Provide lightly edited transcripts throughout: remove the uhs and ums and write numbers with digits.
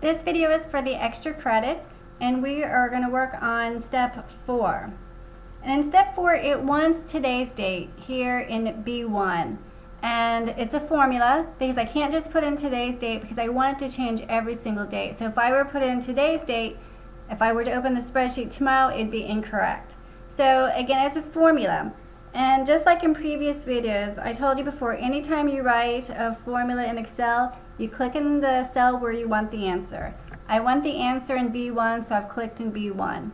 This video is for the extra credit, and we are going to work on step 4. And in step 4, it wants today's date here in B1. And it's a formula because I can't just put in today's date because I want it to change every single date. So if I were to put in today's date, if I were to open the spreadsheet tomorrow, it'd be incorrect. So again, it's a formula. And just like in previous videos, I told you before, anytime you write a formula in Excel, you click in the cell where you want the answer. I want the answer in B1, so I've clicked in B1.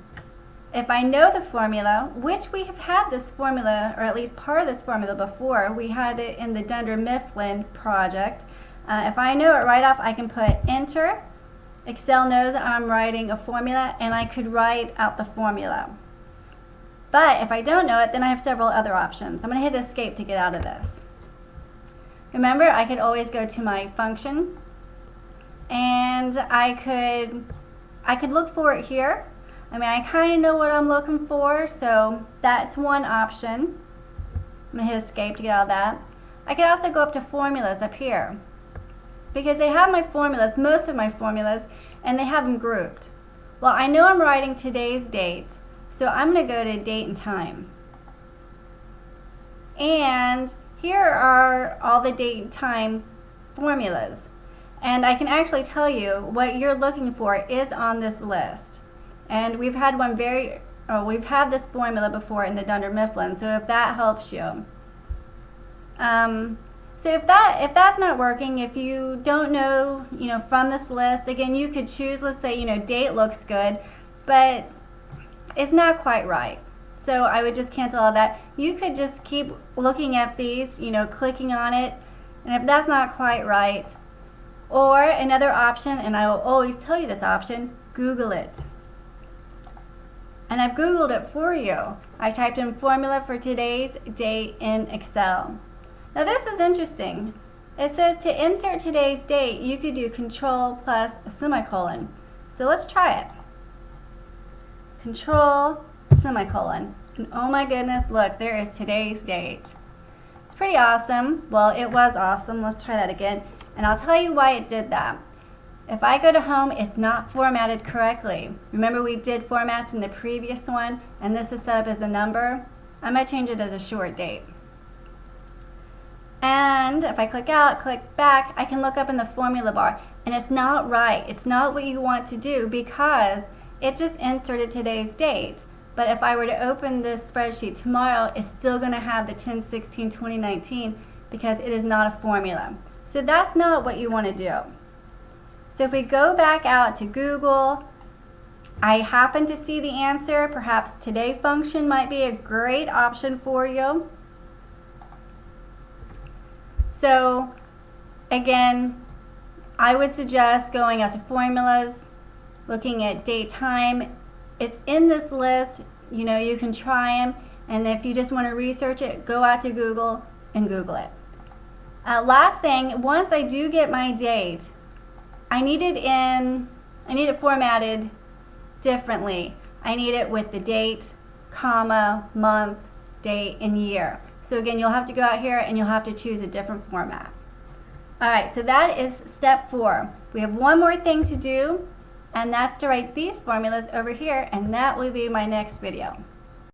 If I know the formula, which we have had this formula, or at least part of this formula before, we had it in the Dunder Mifflin project. If I know it right off, I can put enter. Excel knows I'm writing a formula, and I could write out the formula. But if I don't know it, then I have several other options. I'm going to hit escape to get out of this. Remember, I could always go to my function, and I could look for it here. I mean, I kind of know what I'm looking for, so that's one option. I'm going to hit escape to get out of that. I could also go up to formulas up here, because they have my formulas, most of my formulas, and they have them grouped. Well, I know I'm writing today's date, so I'm going to go to date and time. And here are all the date and time formulas. And I can actually tell you what you're looking for is on this list. And we've had we've had this formula before in the Dunder Mifflin, so if that helps you. So if that's not working, if you don't know, from this list, again, you could choose, let's say, date looks good, but it's not quite right. So I would just cancel all that. You could just keep looking at these, clicking on it, and if that's not quite right, or another option, and I will always tell you this option, Google it. And I've Googled it for you. I typed in formula for today's date in Excel. Now this is interesting. It says to insert today's date, you could do Control plus a semicolon. So let's try it. Control, semicolon. And oh my goodness, look, there is today's date. It's pretty awesome. Well, it was awesome. Let's try that again. And I'll tell you why it did that. If I go to home, it's not formatted correctly. Remember we did formats in the previous one, and this is set up as a number. I might change it as a short date. And if I click out, click back, I can look up in the formula bar, and it's not right. It's not what you want to do because it just inserted today's date. But if I were to open this spreadsheet tomorrow, it's still going to have the 10/16/2019 because it is not a formula. So that's not what you want to do. So if we go back out to Google, I happen to see the answer. Perhaps today function might be a great option for you. So again, I would suggest going out to formulas, looking at date time. It's in this list, you can try them, and if you just want to research it, go out to Google and Google it. Last thing, once I do get my date, I need it formatted differently. I need it with the date, comma, month, date, and year. So again, you'll have to go out here and you'll have to choose a different format. Alright, so that is step 4. We have one more thing to do, and that's to write these formulas over here, and that will be my next video.